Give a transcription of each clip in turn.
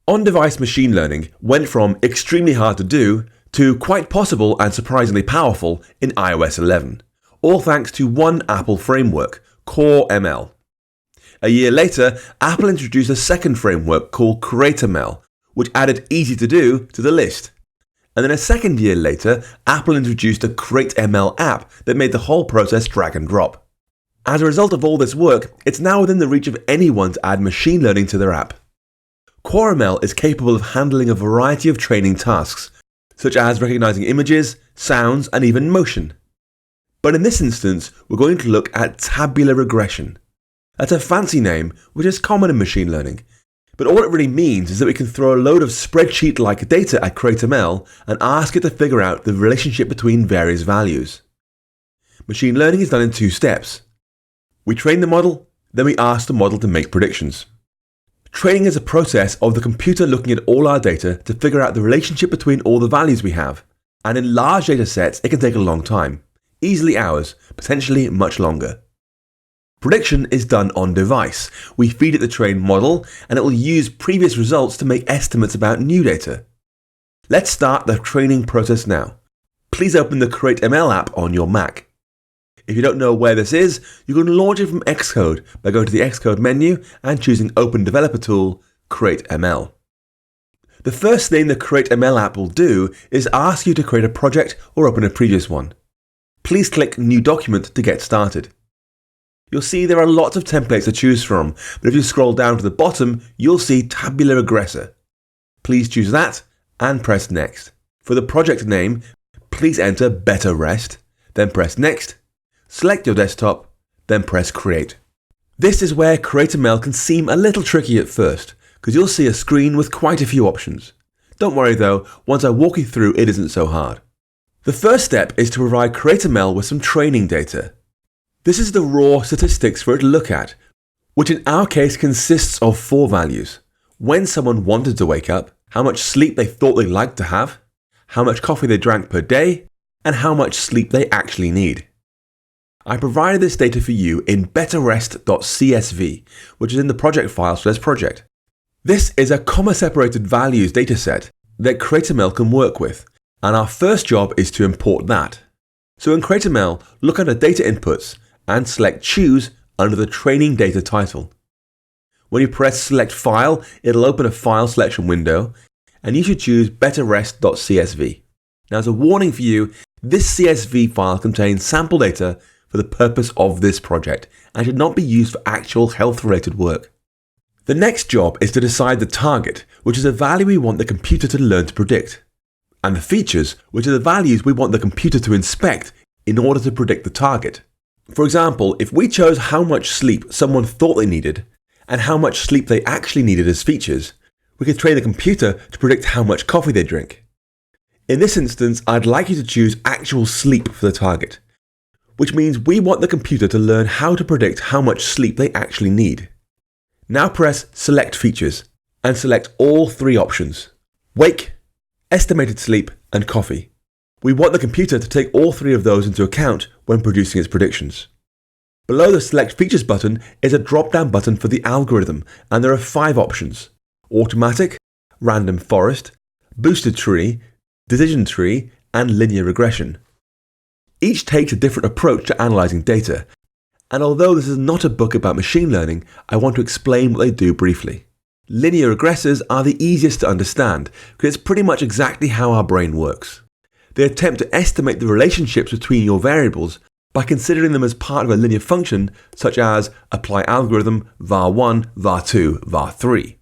On-device machine learning went from extremely hard to do to quite possible and surprisingly powerful in iOS 11, all thanks to one Apple framework, Core ML. A year later, Apple introduced a second framework called CreateML, which added easy to do to the list. And then a second year later, Apple introduced a CreateML app that made the whole process drag and drop. As a result of all this work, it's now within the reach of anyone to add machine learning to their app. Core ML is capable of handling a variety of training tasks, such as recognizing images, sounds, and even motion. But in this instance, we're going to look at tabular regression. That's a fancy name, which is common in machine learning, but all it really means is that we can throw a load of spreadsheet-like data at CreateML and ask it to figure out the relationship between various values. Machine learning is done in two steps. We train the model, then we ask the model to make predictions. Training is a process of the computer looking at all our data to figure out the relationship between all the values we have, and in large data sets it can take a long time, easily hours, potentially much longer. Prediction is done on device. We feed it the trained model, and it will use previous results to make estimates about new data. Let's start the training process now. Please open the CreateML app on your Mac. If you don't know where this is, you can launch it from Xcode by going to the Xcode menu and choosing Open Developer Tool, CreateML. The first thing the CreateML app will do is ask you to create a project or open a previous one. Please click New Document to get started. You'll see there are lots of templates to choose from, but if you scroll down to the bottom, you'll see Tabular Regressor. Please choose that and press Next. For the project name, please enter BetterRest, then press Next. Select your desktop, then press Create. This is where CreateML can seem a little tricky at first, because you'll see a screen with quite a few options. Don't worry though, once I walk you through it isn't so hard. The first step is to provide CreateML with some training data. This is the raw statistics for it to look at, which in our case consists of 4 values. When someone wanted to wake up, how much sleep they thought they'd like to have, how much coffee they drank per day, and how much sleep they actually need. I provided this data for you in BetterRest.csv, which is in the project files for this project. This is a comma-separated values dataset that CreateML can work with, and our first job is to import that. So in CreateML, look under Data Inputs and select Choose under the Training Data title. When you press Select File, it'll open a file selection window, and you should choose BetterRest.csv. Now as a warning for you, this CSV file contains sample data for the purpose of this project and should not be used for actual health-related work. The next job is to decide the target, which is a value we want the computer to learn to predict, and the features, which are the values we want the computer to inspect in order to predict the target. For example, if we chose how much sleep someone thought they needed and how much sleep they actually needed as features, we could train the computer to predict how much coffee they drink. In this instance, I'd like you to choose actual sleep for the target, which means we want the computer to learn how to predict how much sleep they actually need. Now press Select Features and select all 3 options: Wake, Estimated Sleep, and Coffee. We want the computer to take all 3 of those into account when producing its predictions. Below the Select Features button is a drop-down button for the algorithm, and there are 5 options: Automatic, Random Forest, Boosted Tree, Decision Tree, and Linear Regression. Each takes a different approach to analysing data, and although this is not a book about machine learning, I want to explain what they do briefly. Linear regressors are the easiest to understand, because it's pretty much exactly how our brain works. They attempt to estimate the relationships between your variables by considering them as part of a linear function, such as apply algorithm var1, var2, var3.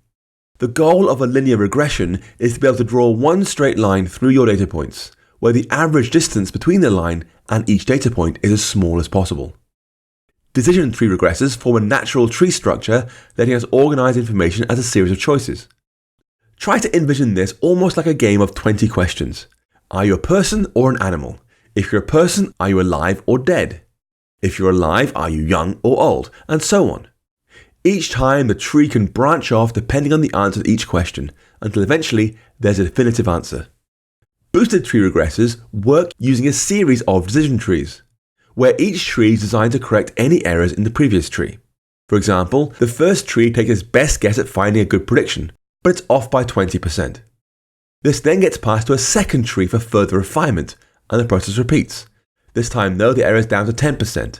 The goal of a linear regression is to be able to draw one straight line through your data points, where the average distance between the line and each data point is as small as possible. Decision tree regressors form a natural tree structure, letting us organize information as a series of choices. Try to envision this almost like a game of 20 questions. Are you a person or an animal? If you're a person, are you alive or dead? If you're alive, are you young or old? And so on. Each time the tree can branch off depending on the answer to each question, until eventually there's a definitive answer. Boosted tree regressors work using a series of decision trees, where each tree is designed to correct any errors in the previous tree. For example, the first tree takes its best guess at finding a good prediction, but it's off by 20%. This then gets passed to a second tree for further refinement, and the process repeats. This time though, the error is down to 10%.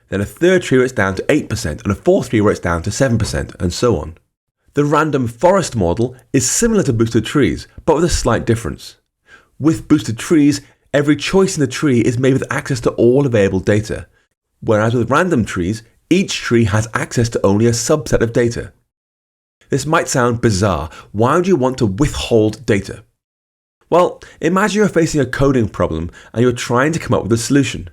Then a third tree where it's down to 8%, and a fourth tree where it's down to 7%, and so on. The random forest model is similar to boosted trees, but with a slight difference. With boosted trees, every choice in the tree is made with access to all available data, whereas with random trees, each tree has access to only a subset of data. This might sound bizarre. Why would you want to withhold data? Well, imagine you're facing a coding problem and you're trying to come up with a solution.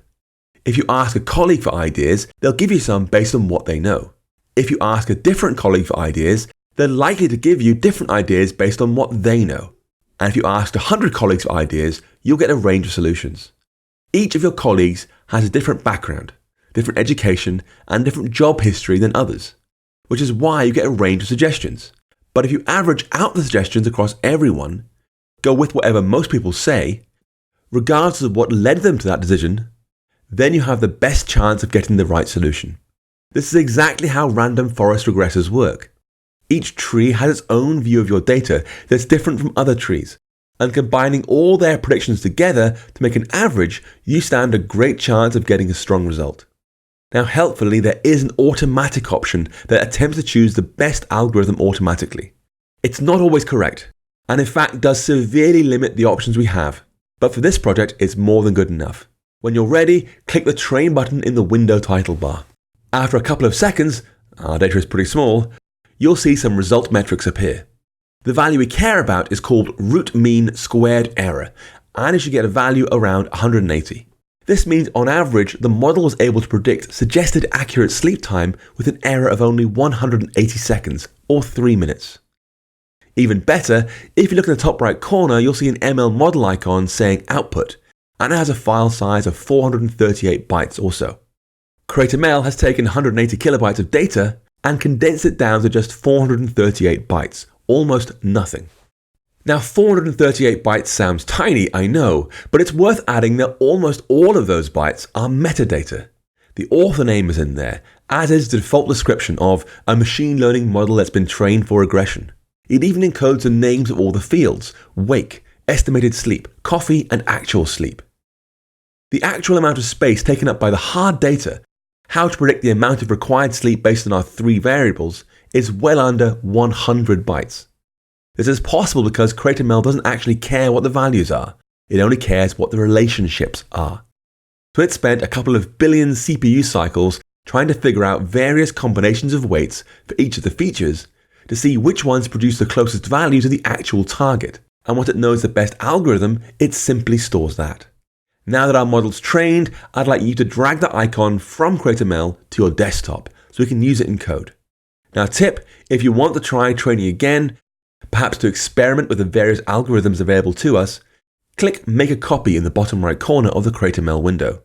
If you ask a colleague for ideas, they'll give you some based on what they know. If you ask a different colleague for ideas, they're likely to give you different ideas based on what they know. And if you ask 100 colleagues for ideas, you'll get a range of solutions. Each of your colleagues has a different background, different education, and different job history than others, which is why you get a range of suggestions. But if you average out the suggestions across everyone, go with whatever most people say, regardless of what led them to that decision, then you have the best chance of getting the right solution. This is exactly how random forest regressors work. Each tree has its own view of your data that's different from other trees, and combining all their predictions together to make an average, you stand a great chance of getting a strong result. Now, helpfully, there is an automatic option that attempts to choose the best algorithm automatically. It's not always correct, and in fact does severely limit the options we have, but for this project it's more than good enough. When you're ready, click the train button in the window title bar. After a couple of seconds, our data is pretty small, you'll see some result metrics appear. The value we care about is called root mean squared error, and it should get a value around 180. This means on average, the model was able to predict suggested accurate sleep time with an error of only 180 seconds, or 3 minutes. Even better, if you look in the top right corner, you'll see an ML model icon saying output, and it has a file size of 438 bytes or so. CreateML has taken 180 kilobytes of data and condensed it down to just 438 bytes, almost nothing. Now 438 bytes sounds tiny, I know, but it's worth adding that almost all of those bytes are metadata. The author name is in there, as is the default description of a machine learning model that's been trained for regression. It even encodes the names of all the fields: wake, estimated sleep, coffee, and actual sleep. The actual amount of space taken up by the hard data, how to predict the amount of required sleep based on our 3 variables, is well under 100 bytes. This is possible because CreateML doesn't actually care what the values are, it only cares what the relationships are. So it spent a couple of billion CPU cycles trying to figure out various combinations of weights for each of the features to see which ones produce the closest value to the actual target. And once it knows the best algorithm, it simply stores that. Now that our model's trained, I'd like you to drag the icon from CreateML to your desktop so we can use it in code. Now tip, if you want to try training again, perhaps to experiment with the various algorithms available to us, click Make a Copy in the bottom right corner of the CreateML window.